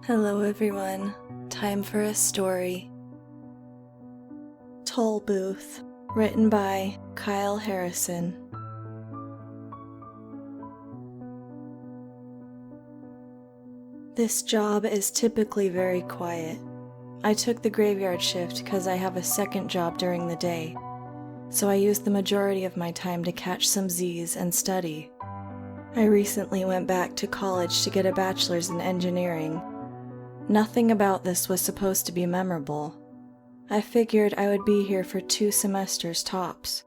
Hello everyone, time for a story. Tollbooth, written by Kyle Harrison. This job is typically very quiet. I took the graveyard shift because I have a second job during the day, so I used the majority of my time to catch some Z's and study. I recently went back to college to get a bachelor's in engineering. Nothing about this was supposed to be memorable. I figured I would be here for 2 semesters tops.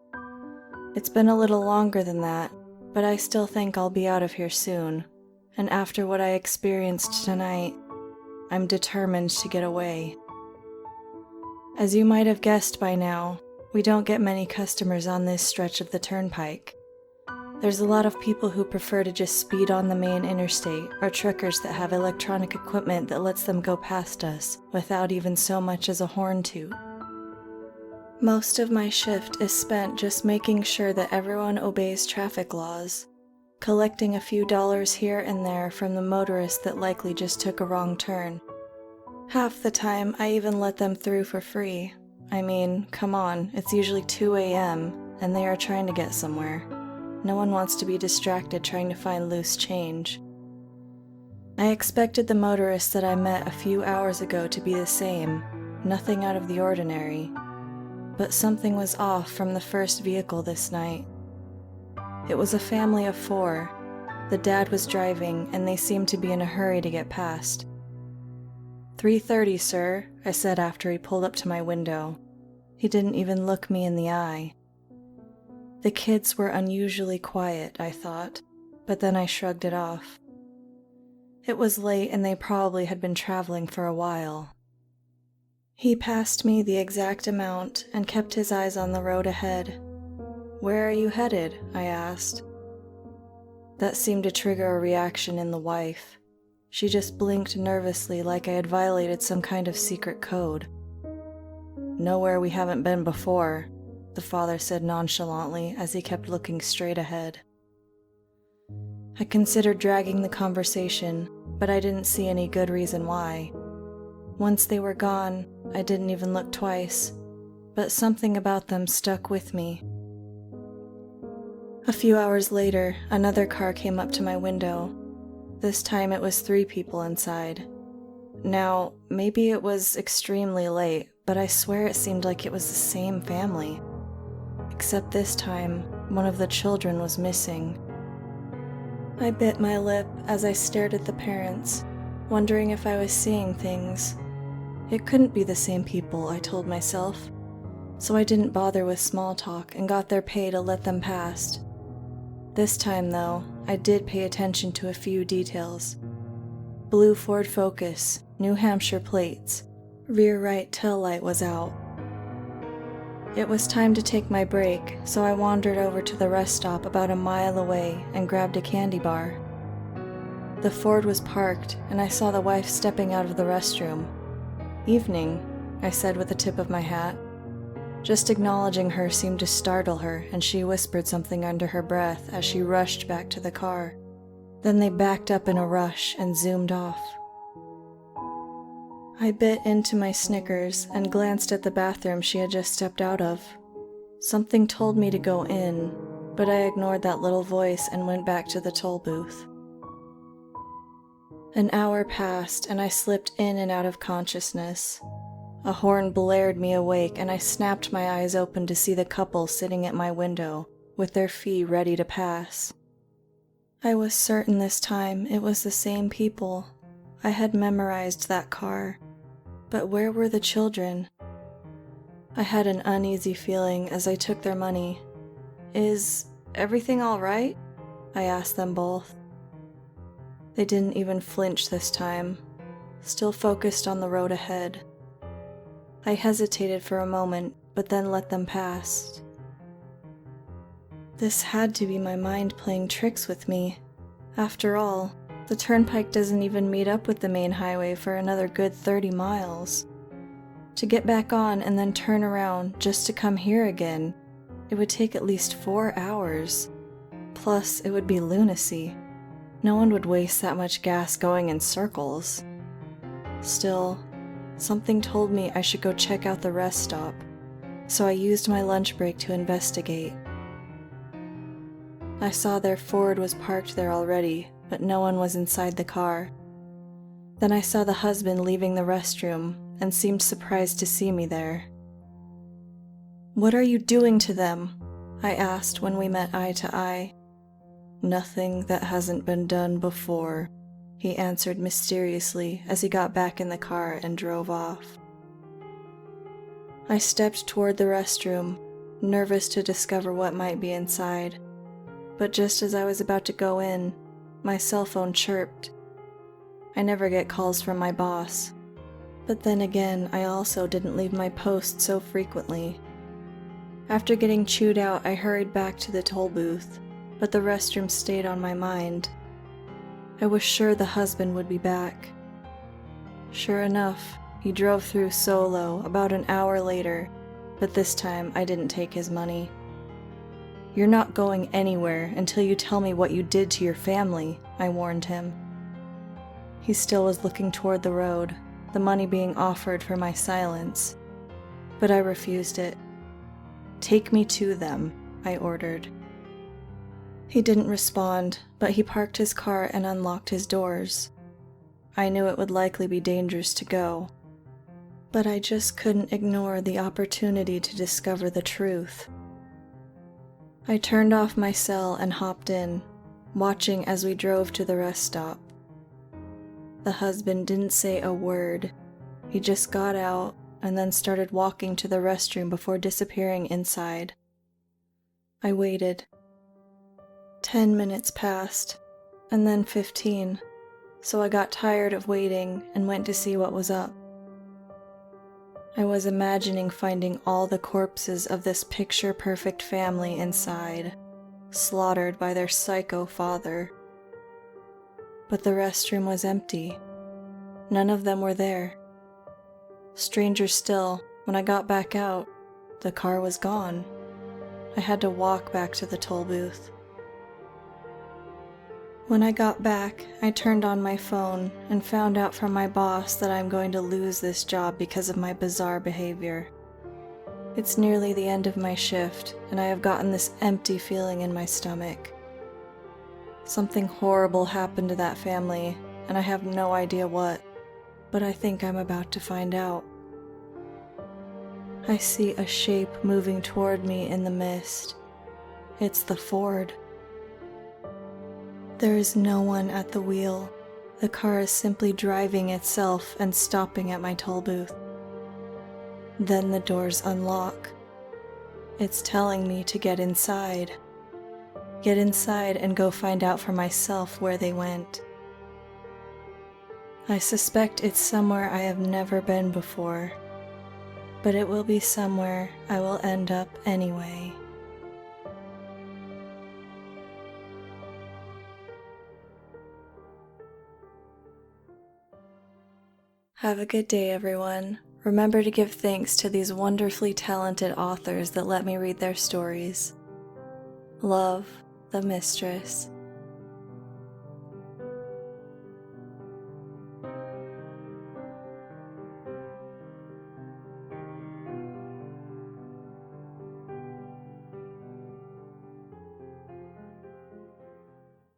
It's been a little longer than that, but I still think I'll be out of here soon, and after what I experienced tonight, I'm determined to get away. As you might have guessed by now, we don't get many customers on this stretch of the turnpike. There's a lot of people who prefer to just speed on the main interstate, or truckers that have electronic equipment that lets them go past us without even so much as a horn toot. Most of my shift is spent just making sure that everyone obeys traffic laws, collecting a few dollars here and there from the motorists that likely just took a wrong turn. Half the time, I even let them through for free. I mean, come on, it's usually 2 a.m., and they are trying to get somewhere. No one wants to be distracted trying to find loose change. I expected the motorists that I met a few hours ago to be the same, nothing out of the ordinary. But something was off from the first vehicle this night. It was a family of 4. The dad was driving, and they seemed to be in a hurry to get past. "3:30, sir," I said after he pulled up to my window. He didn't even look me in the eye. The kids were unusually quiet, I thought, but then I shrugged it off. It was late and they probably had been traveling for a while. He passed me the exact amount and kept his eyes on the road ahead. "Where are you headed?" I asked. That seemed to trigger a reaction in the wife. She just blinked nervously like I had violated some kind of secret code. "Nowhere we haven't been before," the father said nonchalantly as he kept looking straight ahead. I considered dragging the conversation, but I didn't see any good reason why. Once they were gone, I didn't even look twice, but something about them stuck with me. A few hours later, another car came up to my window. This time it was 3 people inside. Now, maybe it was extremely late, but I swear it seemed like it was the same family. Except this time, one of the children was missing. I bit my lip as I stared at the parents, wondering if I was seeing things. It couldn't be the same people, I told myself, so I didn't bother with small talk and got their pay to let them past. This time, though, I did pay attention to a few details. Blue Ford Focus, New Hampshire plates, rear right tail light was out. It was time to take my break, so I wandered over to the rest stop about a mile away and grabbed a candy bar. The Ford was parked, and I saw the wife stepping out of the restroom. "Evening," I said with the tip of my hat. Just acknowledging her seemed to startle her, and she whispered something under her breath as she rushed back to the car. Then they backed up in a rush and zoomed off. I bit into my Snickers and glanced at the bathroom she had just stepped out of. Something told me to go in, but I ignored that little voice and went back to the toll booth. An hour passed and I slipped in and out of consciousness. A horn blared me awake and I snapped my eyes open to see the couple sitting at my window with their fee ready to pass. I was certain this time it was the same people. I had memorized that car. But where were the children? I had an uneasy feeling as I took their money. "Is everything all right?" I asked them both. They didn't even flinch this time, still focused on the road ahead. I hesitated for a moment, but then let them pass. This had to be my mind playing tricks with me. After all, the turnpike doesn't even meet up with the main highway for another good 30 miles. To get back on and then turn around just to come here again, it would take at least 4 hours. Plus, it would be lunacy. No one would waste that much gas going in circles. Still, something told me I should go check out the rest stop, so I used my lunch break to investigate. I saw their Ford was parked there already, but no one was inside the car. Then I saw the husband leaving the restroom and seemed surprised to see me there. "What are you doing to them?" I asked when we met eye to eye. "Nothing that hasn't been done before," he answered mysteriously as he got back in the car and drove off. I stepped toward the restroom, nervous to discover what might be inside. But just as I was about to go in, my cell phone chirped. I never get calls from my boss. But then again, I also didn't leave my post so frequently. After getting chewed out, I hurried back to the toll booth, but the restroom stayed on my mind. I was sure the husband would be back. Sure enough, he drove through solo about an hour later, but this time I didn't take his money. "You're not going anywhere until you tell me what you did to your family," I warned him. He still was looking toward the road, the money being offered for my silence, but I refused it. "Take me to them," I ordered. He didn't respond, but he parked his car and unlocked his doors. I knew it would likely be dangerous to go, but I just couldn't ignore the opportunity to discover the truth. I turned off my cell and hopped in, watching as we drove to the rest stop. The husband didn't say a word. He just got out and then started walking to the restroom before disappearing inside. I waited. 10 minutes passed, and then 15, so I got tired of waiting and went to see what was up. I was imagining finding all the corpses of this picture-perfect family inside, slaughtered by their psycho father. But the restroom was empty. None of them were there. Stranger still, when I got back out, the car was gone. I had to walk back to the toll booth. When I got back, I turned on my phone and found out from my boss that I'm going to lose this job because of my bizarre behavior. It's nearly the end of my shift, and I have gotten this empty feeling in my stomach. Something horrible happened to that family, and I have no idea what, but I think I'm about to find out. I see a shape moving toward me in the mist. It's the Ford. There is no one at the wheel. The car is simply driving itself and stopping at my toll booth. Then the doors unlock. It's telling me to get inside. Get inside and go find out for myself where they went. I suspect it's somewhere I have never been before, but it will be somewhere I will end up anyway. Have a good day, everyone. Remember to give thanks to these wonderfully talented authors that let me read their stories. Love, the Mistress.